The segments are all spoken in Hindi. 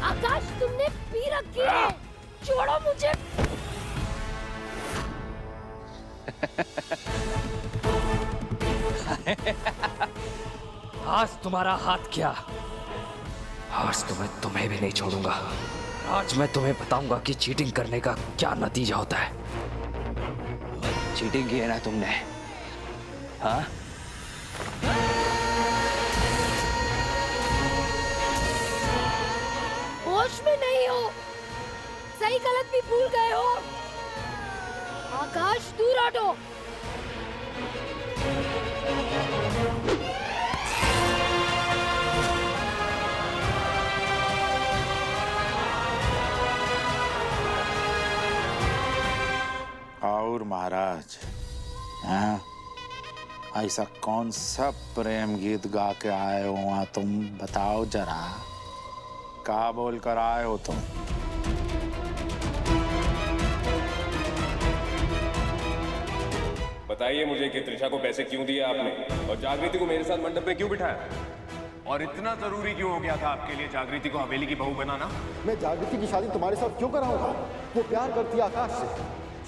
आकाश तुमने पी रखी है, छोड़ो मुझे। आज तुम्हारा हाथ क्या? आज तुम्हें भी नहीं छोड़ूंगा। आज मैं तुम्हें बताऊंगा कि चीटिंग करने का क्या नतीजा होता है। चीटिंग की है ना तुमने? हाँ? होश में नहीं हो, सही गलत भी भूल गए हो। आकाश दूर हटो। और महाराज, हाँ, ऐसा कौन सा प्रेम गीत गा के आए हो वहां तुम? बताओ जरा, क्या बोल कर आए हो तुम? बताइए मुझे कि त्रिशा को पैसे क्यों दिए आपने और जागृति को मेरे साथ मंडप में क्यों बिठाया? और इतना जरूरी क्यों हो गया था आपके लिए जागृति को हवेली की बहू बनाना? मैं जागृति की शादी तुम्हारे साथ क्यों कराऊंगा? वो प्यार करती है आकाश से,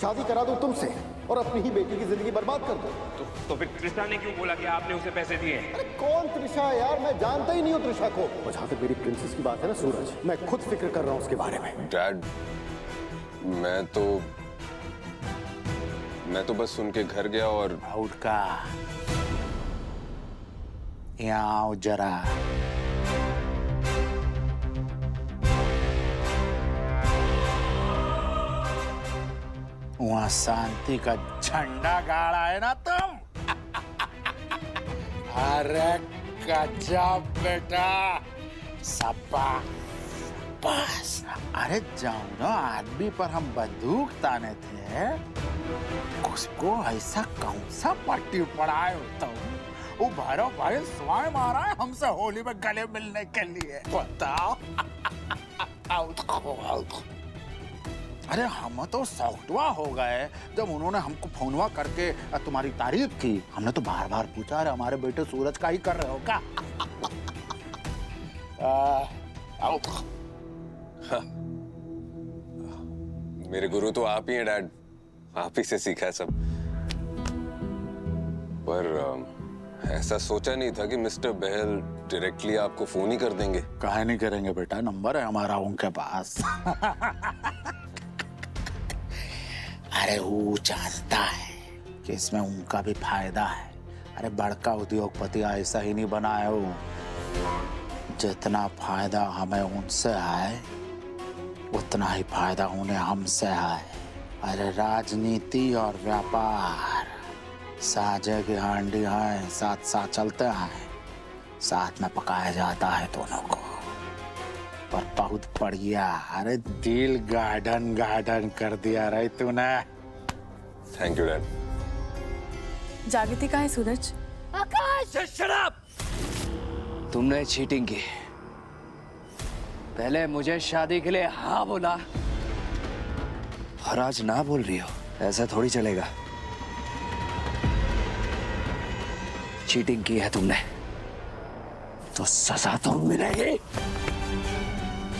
शादी करा दूं तुमसे और अपनी ही बेटी की जिंदगी बर्बाद कर दूं। तो फिर त्रिशा ने क्यों बोला कि आपने उसे पैसे दिए? अरे कौन त्रिशा है यार, मैं जानता ही नहीं हूँ त्रिशा को। और जहाँ तक मेरी प्रिंसेस की बात है ना सूरज, मैं खुद फिक्र कर रहा हूँ उसके बारे में। डैड, मैं तो बस उनके घर गया और का यहाँ आओ जरा। वहां शांति का झंडा गाड़ा है ना तुम? अरे गजब बेटा, सपा बस। अरे जाओ ना, आदमी पर हम बंदूक ताने थे, उसको ऐसा कौन सा पट्टी पड़ाए हो तुम? वो भैरव भाई स्वयं आ रहा है हमसे होली में गले मिलने के लिए, बताओ। अरे हम तो सौटवा हो गए जब उन्होंने हमको फोनवा करके तुम्हारी तारीफ की। हमने तो बार बार पूछा, अरे हमारे बेटे सूरज का ही कर रहे हो क्या? मेरे गुरु तो आप ही हैं डैड, आप ही से सीखा है सब। पर ऐसा सोचा नहीं था कि मिस्टर बहल डायरेक्टली आपको फोन ही कर देंगे। काहे नहीं करेंगे बेटा, नंबर है हमारा उनके पास। अरे वो जानता है कि इसमें उनका भी फायदा है। अरे बड़का उद्योगपति ऐसा ही नहीं बना है वो। जितना फायदा हमें उनसे है, उतना ही फायदा उन्हें हमसे है। अरे राजनीति और व्यापार साझे की हांडी है, साथ साथ चलते हैं, साथ में पकाया जाता है दोनों को। पर बहुत बढ़िया, अरे दिल गार्डन गार्डन कर दिया रे तूने। Thank you dad. जागृति कहाँ है सूरज? आकाश! Shut up! तुमने चीटिंग की। पहले मुझे शादी के लिए हाँ बोला और आज ना बोल रही हो, ऐसा थोड़ी चलेगा। चीटिंग की है तुमने तो सजा तो मिलेगी।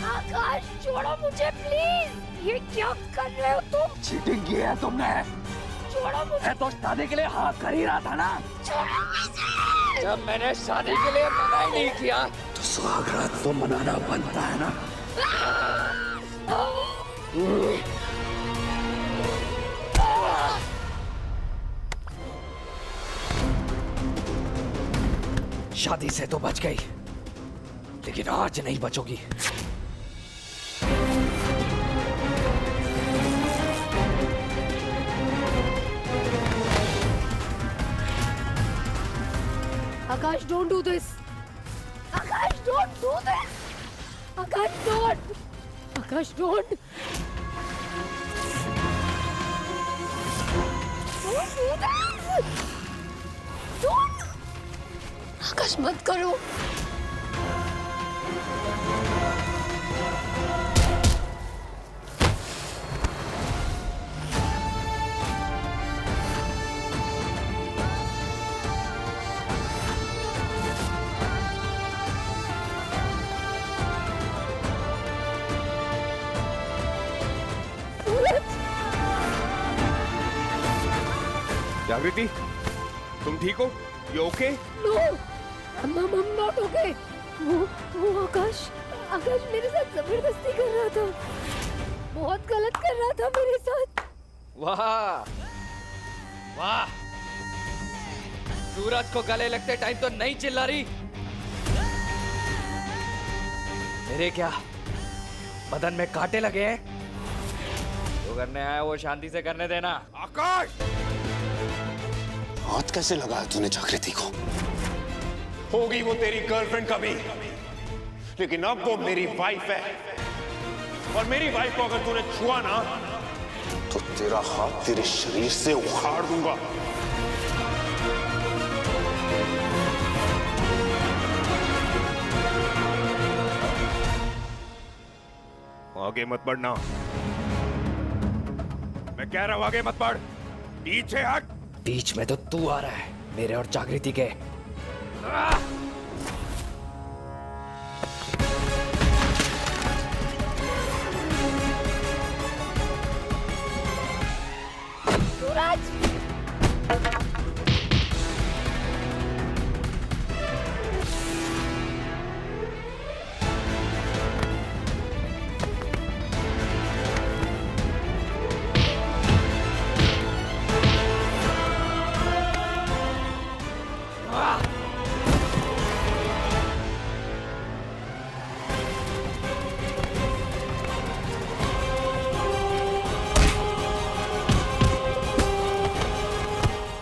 आकाश छोड़ो मुझे प्लीज, ये क्या कर रहे हो तुम? चीटिंग की है तुमने। छोड़ो मुझे। मैं तो शादी के लिए हाँ कर ही रहा था ना। छोड़ो मुझे। जब मैंने शादी के लिए मना ही नहीं किया तो सुहागरात तो मनाना बनता है ना। शादी से तो बच गई, लेकिन आज नहीं बचोगी। Akash, don't do this. Akash, don't do this. Akash, don't. Akash, don't. Don't do this. Don't. Akash, मत करो. जागृति, तुम ठीक हो? You okay? No, I'm not okay. वो आकाश मेरे साथ जबरदस्ती कर रहा था, बहुत गलत कर रहा था मेरे साथ। वाह वाह, सूरज को गले लगते टाइम तो नहीं चिल्ला रही। मेरे क्या बदन में कांटे लगे हैं? जो करने आया वो शांति से करने देना। आकाश! हाथ कैसे लगाया तूने जागृति को? होगी वो तेरी गर्लफ्रेंड कभी, लेकिन अब वो मेरी वाइफ है, और मेरी वाइफ को अगर तूने छुआ ना तो तेरा हाथ तेरे शरीर से उखाड़ दूंगा। आगे मत बढ़ना, मैं कह रहा हूं आगे मत बढ़, पीछे हट। बीच में तो तू आ रहा है मेरे और जागृति के। सूरज!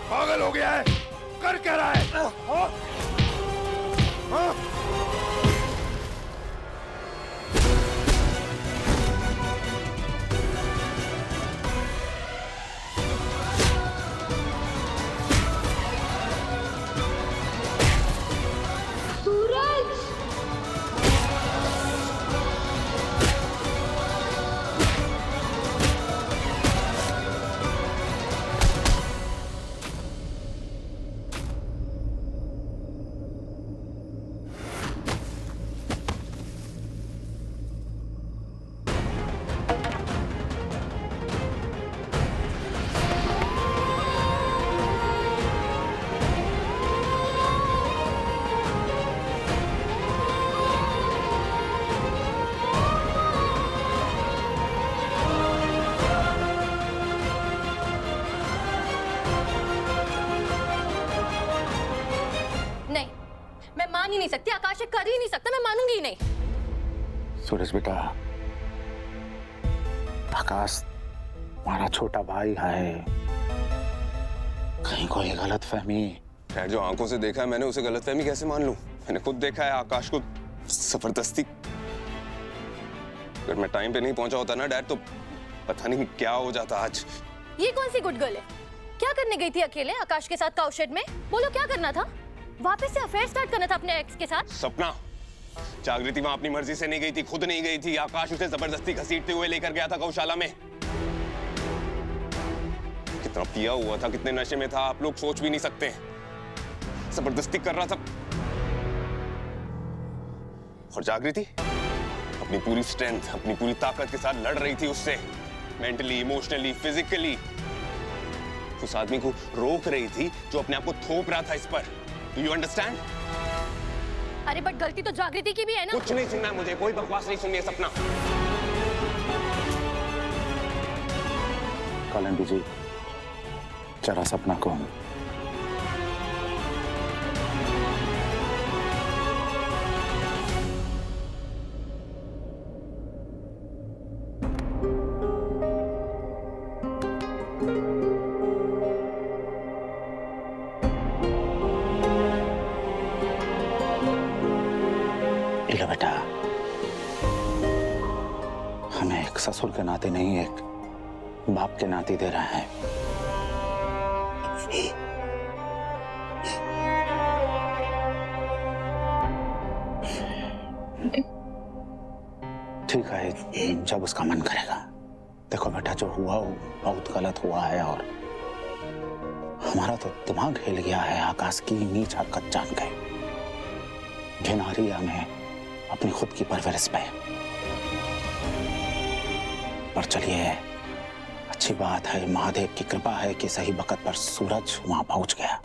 पागल हो गया है, कर क्या रहा है? हाँ? हाँ? सूरज! नहीं, मैं मान ही नहीं सकती। आकाश ये कर ही नहीं सकता, मैं मानूंगी ही नहीं। सूरज बेटा, आकाश हमारा छोटा भाई है, कहीं कोई गलत फहमी। डैड, जो आंखों से देखा है मैंने, उसे गलतफहमी कैसे मान लूं? मैंने खुद देखा है आकाश को जबरदस्ती। अगर मैं टाइम पे नहीं पहुंचा होता ना डैड, तो पता नहीं क्या हो जाता आज। ये कौन सी गुड गर्ल है? क्या करने गई थी अकेले आकाश के साथ काउशेड में? बोलो क्या करना था? वापस से अफेयर स्टार्ट करना था अपने एक्स के साथ? सपना, जागृति वहां अपनी मर्जी से नहीं गई थी, खुद नहीं गई थी। आकाश उसे जबरदस्ती घसीटते हुए लेकर गया था गौशाला में। कितना पिया हुआ था, कितने नशे में था, आप लोग सोच भी नहीं सकते। जबरदस्ती कर रहा था। और जागृति अपनी पूरी स्ट्रेंथ, अपनी पूरी ताकत के साथ लड़ रही थी उससे, मेंटली, इमोशनली, फिजिकली। उस आदमी को रोक रही थी जो अपने आप को थोप रहा था इस पर। Do you understand? अरे बट गलती तो जागृति की भी है ना। कुछ नहीं सुनना है मुझे, कोई बकवास नहीं सुननी है सपना। कलन जी, जरा सपना को लो बेटा, हमें एक ससुर के नाते नहीं, एक बाप के नाते दे रहा है। ठीक है, जब उसका मन करेगा। देखो बेटा, जो हुआ वो बहुत गलत हुआ है, और हमारा तो दिमाग हिल गया है आकाश की नीच हरकत जान के। घिन आ रही है हमें अपनी खुद की परवरिश पे। पर चलिए, अच्छी बात है, महादेव की कृपा है कि सही वक्त पर सूरज वहां पहुंच गया।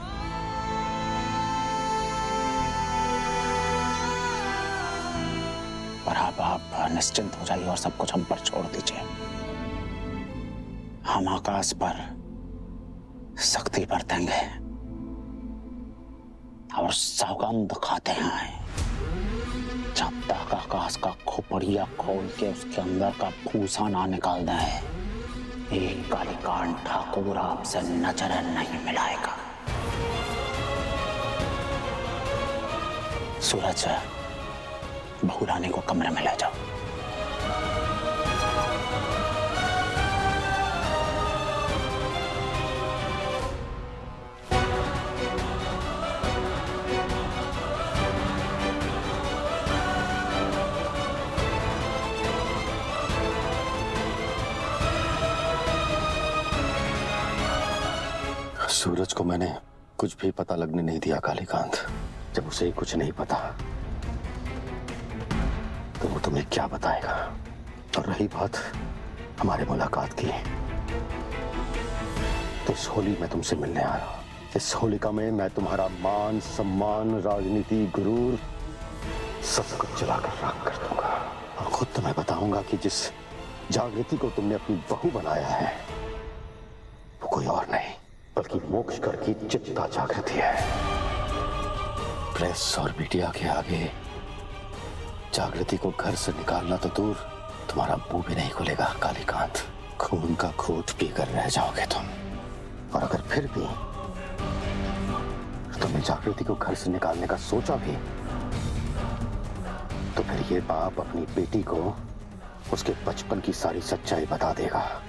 पर अब आप निश्चिंत हो जाइए और सब कुछ हम पर छोड़ दीजिए। हम आकाश पर सख्ती बरतेंगे और सौगंध खाते हैं, जब तक आकाश का खोपड़िया खोल के उसके अंदर का भूसा ना निकाल दें, एक कालीकांत ठाकुर आपसे नजर नहीं मिलाएगा। सूरज, बहू रानी को कमरे में ले जाओ। सूरज को मैंने कुछ भी पता लगने नहीं दिया कालीकांत। जब उसे ही कुछ नहीं पता तो वो तुम्हें क्या बताएगा। और रही बात हमारे मुलाकात की, तो इस होली में तुमसे मिलने आ रहा हूं। इस होलिका में मैं तुम्हारा मान सम्मान, राजनीति, गुरूर सब कुछ जलाकर राख कर दूंगा। और खुद तुम्हें बताऊंगा कि जिस जागृति को तुमने अपनी बहू बनाया है वो कोई और नहीं बल्कि मोक्षकर की चित्ता जागृति है। प्रेस और मीडिया के आगे जागृति को घर से निकालना तो दूर, तुम्हारा मुंह भी नहीं खुलेगा कालीकांत। खून का घूंट पीकर रह जाओगे तुम। और अगर फिर भी तुमने जागृति को घर से निकालने का सोचा भी, तो फिर ये बाप अपनी बेटी को उसके बचपन की सारी सच्चाई बता देगा।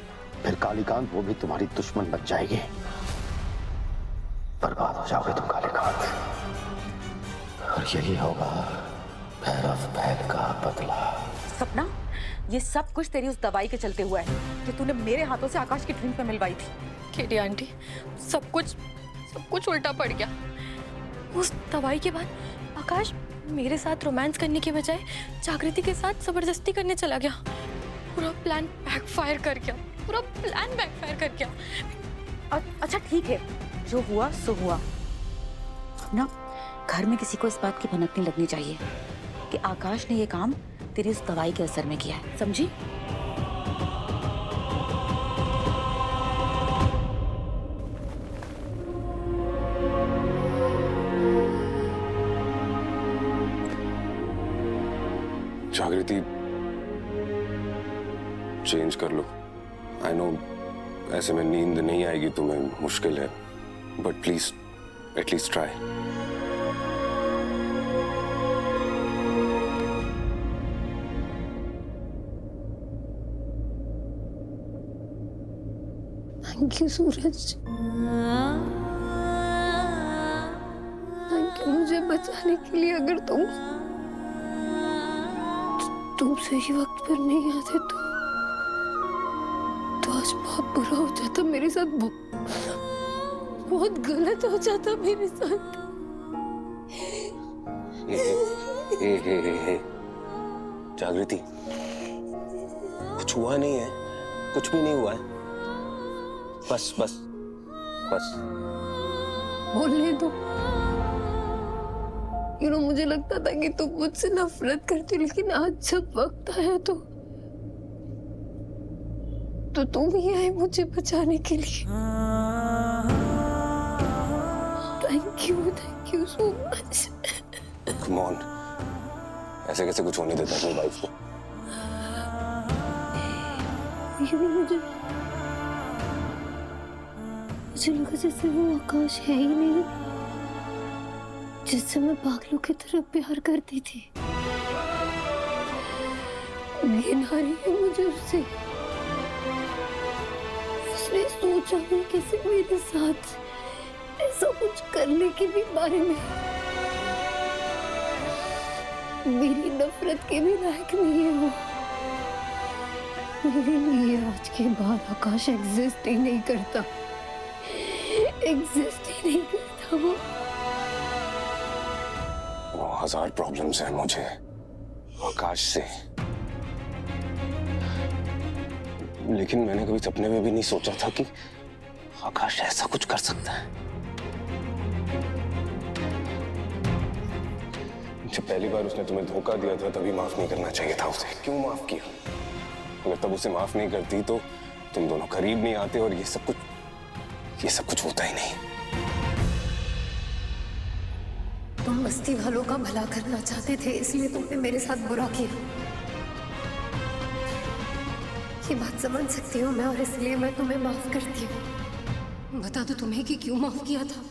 फिर कालीकांत वो भी तुम्हारी दुश्मन बन जाएगी। बर्बाद हो जाओगे तुम कालीकांत। और यही होगा भैरव बैल का बदला। सपना, ये सब कुछ तेरी उस दवाई के चलते हुआ है जो तूने मेरे हाथों से आकाश की ड्रिंक में मिलवाई थी। केटी आंटी, सब कुछ उल्टा पड़ गया। उस दवाई के बाद आकाश मेरे साथ रोमांस करने के बजाय जागृति के साथ जबरदस्ती करने चला गया। पूरा प्लान बैकफायर कर गया। अच्छा ठीक है, जो हुआ सो हुआ। ना, घर में किसी को इस बात की भनक नहीं लगनी चाहिए कि आकाश ने ये काम तेरी उस दवाई के असर में किया है, समझी? जागृति, चेंज कर लो। आई नो ऐसे में नींद नहीं आएगी तुम्हें, मुश्किल है, but please at least try. Thank you Suraj, thank you मुझे बचाने के लिए। अगर तुम सही वक्त पर नहीं आते तो आज बहुत बुरा हो जाता मेरे साथ, बहुत गलत हो जाता मेरे साथ। हे। जागृति, कुछ हुआ नहीं है, कुछ भी नहीं हुआ है। बस बोलने दो। मुझे लगता था कि तुम मुझसे नफरत करती, लेकिन आज जब वक्त आया तो तुम ही आए मुझे बचाने के लिए। Thank you so much. Come on, ऐसे कैसे कुछ होने देता अपनी वाइफ को? मुझे लगा जैसे वो आकाश है ही नहीं जिससे मैं पागलों की तरह प्यार करती थी। घिन आ रही है मुझे उससे। उसने सोचा भी कैसे मेरे साथ ऐसा कुछ करने के भी बारे में। मेरी नफरत के भी लायक नहीं है वो। मेरे लिए आज के बाद आकाश एग्जिस्ट ही नहीं करता वो। 1000 प्रॉब्लम्स हैं मुझे आकाश से, लेकिन मैंने कभी सपने में भी नहीं सोचा था कि आकाश ऐसा कुछ कर सकता है। जब पहली बार उसने तुम्हें धोखा दिया था तभी माफ नहीं करना चाहिए था उसे। क्यों माफ किया? अगर तब उसे माफ नहीं करती तो तुम दोनों करीब नहीं आते और ये सब कुछ होता ही नहीं। तुम बस्ती वालों का भला करना चाहते थे, इसलिए तुमने मेरे साथ बुरा किया। ये बात समझ सकती हूँ मैं, और इसलिए मैं तुम्हें माफ करती हूँ। बता दो तुम्हें कि क्यों माफ किया था?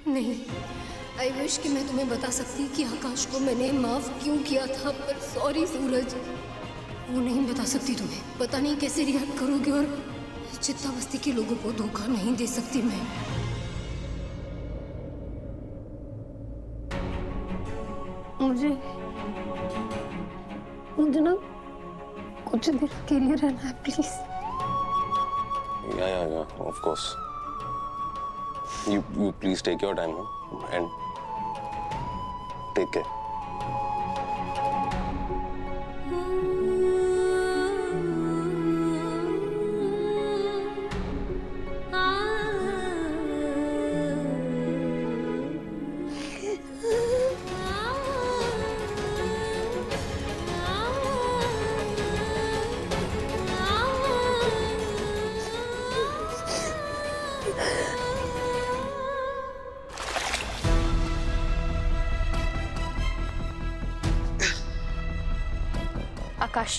नहीं, आई विश कि मैं तुम्हें बता सकती कि आकाश को मैंने माफ क्यों किया था, पर सॉरी सूरज, वो नहीं बता सकती तुम्हें। पता नहीं कैसे रिएक्ट करोगे, और चित्ता बस्ती के लोगों को धोखा नहीं दे सकती मैं। मुझे ना कुछ देर अकेले रहना है please. Yeah, of course. You please take your time and take care. आकाश,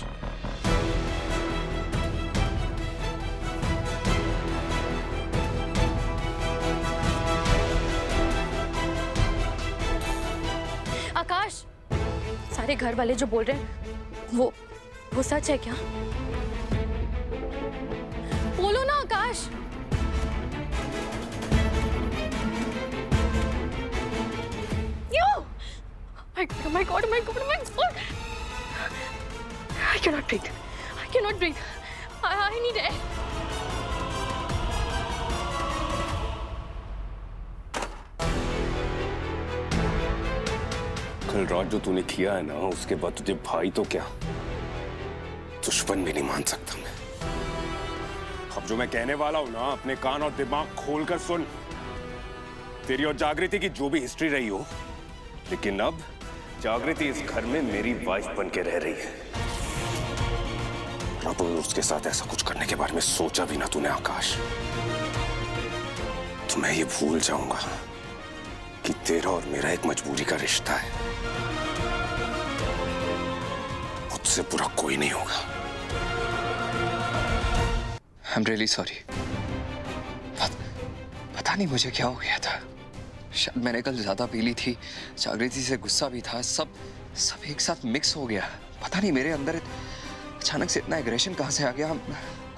आकाश, सारे घर वाले जो बोल रहे हैं वो सच है क्या? बोलो ना आकाश। My God! I cannot breathe. I need air. कल रात जो तूने किया है ना, उसके बाद तुझे भाई तो क्या दुश्मन भी नहीं मान सकता मैं। अब जो मैं कहने वाला हूं ना, अपने कान और दिमाग खोलकर सुन। तेरी और जागृति की जो भी हिस्ट्री रही हो, लेकिन अब जागृति इस घर में मेरी वाइफ बन के रह रही है। अब उसके साथ ऐसा कुछ करने के बारे में सोचा भी ना तूने आकाश, तो मैं ये भूल जाऊंगा कि तेरा और मेरा एक मजबूरी का रिश्ता है। मुझसे बुरा कोई नहीं होगा। I'm really sorry. पता नहीं मुझे क्या हो गया था। शायद मैंने कल ज्यादा पी ली थी, जागृति से गुस्सा भी था, सब एक साथ मिक्स हो गया। पता नहीं मेरे अंदर अचानक से इतना एग्रेशन कहां से आ गया,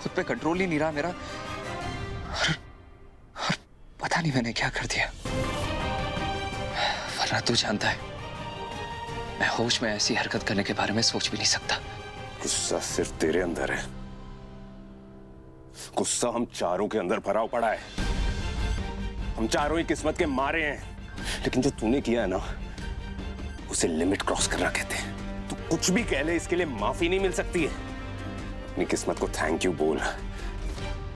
खुद पे कंट्रोल ही नहीं रहा मेरा। और पता नहीं मैंने क्या कर दिया। वरना तू जानता है, मैं होश में ऐसी हरकत करने के बारे में सोच भी नहीं सकता। गुस्सा सिर्फ तेरे अंदर है। गुस्सा हम चारों के अंदर भरा पड़ा है। हम चारों ही किस्मत के मारे हैं। लेकिन जो तूने किया है ना, उसे लिमिट क्रॉस करना कहते हैं। तू कुछ भी कह ले, इसके लिए माफी नहीं मिल सकती है। अपनी किस्मत को थैंक यू बोल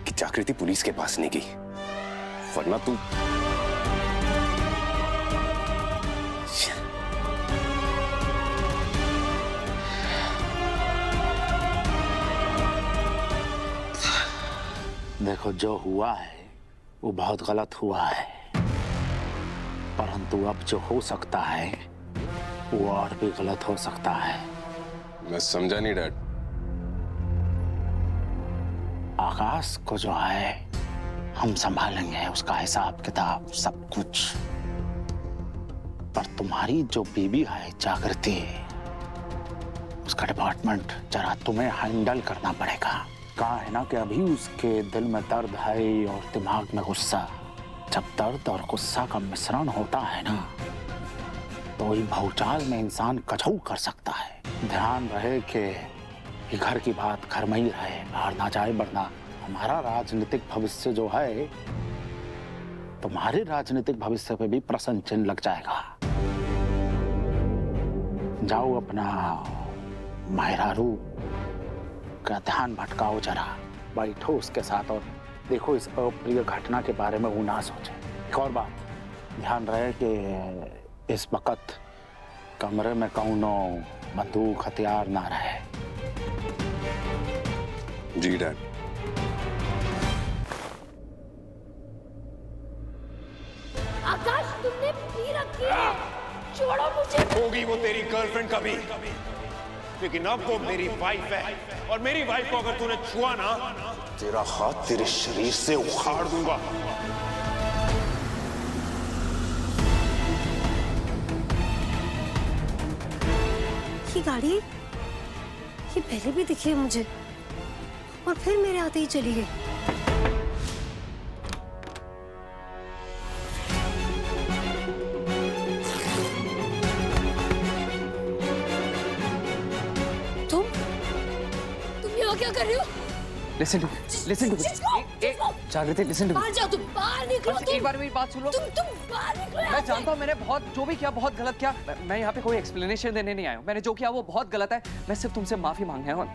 कि जागृति पुलिस के पास नहीं गई, वरना तू देखो, जो हुआ है वो बहुत गलत हुआ है, परंतु अब जो हो सकता है वो और भी गलत हो सकता है। मैं समझा नहीं डैड। आकाश को जो है हम संभालेंगे, उसका हिसाब किताब सब कुछ। पर तुम्हारी जो बीवी है जागृति, उसका डिपार्टमेंट जरा तुम्हें हैंडल करना पड़ेगा। कहा है ना कि अभी उसके दिल में दर्द है और दिमाग में गुस्सा। जब दर्द और गुस्सा का मिश्रण होता है ना, तो वही भौचाल में इंसान कछू कर सकता है। ध्यान रहे कि घर की बात घर में ही रहे, बाहर ना जाए, वरना हमारा राजनीतिक भविष्य जो है, तुम्हारे राजनीतिक भविष्य पे भी प्रश्न चिन्ह लग जाएगा। जाओ अपना मायरारू का ध्यान भटकाओ जरा, बैठो उसके साथ और देखो इस अप्रिय घटना के बारे में वो ना सोचे। एक और बात ध्यान रहे कि इस वक्त कमरे में कौनो बंदूक हथियार ना रहे। जी डैड। आकाश तुमने पी रखी है, छोड़ो मुझे। होगी वो तेरी गर्लफ्रेंड कभी, लेकिन अब वो मेरी वाइफ है, और मेरी वाइफ को अगर तूने छुआ ना, तेरा हाथ तेरे शरीर से उखाड़ दूंगा। ये गाड़ी ये पहले भी दिखी है मुझे, और फिर मेरे आते ही चली गई। तुम यहाँ क्या कर रही हो? Listen to me. जागृति, listen to me. बाहर जाओ, तुम बाहर निकलो। बस एक बार मेरी बात सुन लो। तुम बाहर निकलो। मैं जानता हूँ मैंने बहुत जो भी किया बहुत गलत किया। मैं यहाँ पे कोई एक्सप्लेनेशन देने नहीं आया हूँ। मैंने जो किया वो बहुत गलत है। मैं सिर्फ तुमसे माफी मांगने आया हूँ।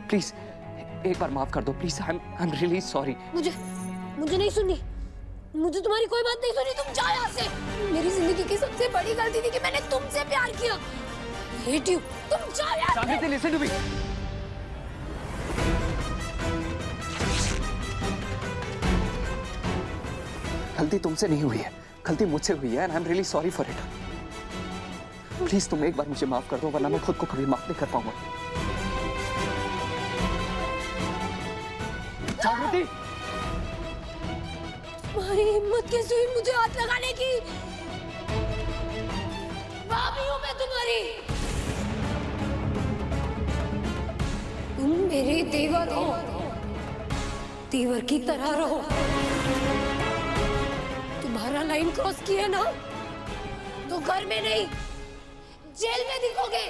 प्लीज एक बार माफ कर दो please. I am really sorry. मुझे नहीं सुननी। मुझे तुम्हारी कोई बात नहीं सुनी। तुम जाओ यहाँ से। मेरी जिंदगी की सबसे बड़ी गलती थी कि मैंने तुमसे प्यार किया। Hate you. तुम जाओ यहाँ से। जागृति, लिसन टू मी। गलती तुमसे नहीं हुई है, गलती मुझसे हुई है, and I am really sorry for it. Please तुम एक बार मुझे माफ कर दो, वरना मैं खुद को कभी माफ नहीं कर पाऊंगा। जागृति, तुम्हारी हिम्मत कैसे हुई मुझे हाथ लगाने की? भाभी हूं मैं तुम्हारी। तुम मेरे देवर हो, देवर की तरह रहो। तुम्हारा लाइन क्रॉस किया ना तो घर में नहीं जेल में दिखोगे।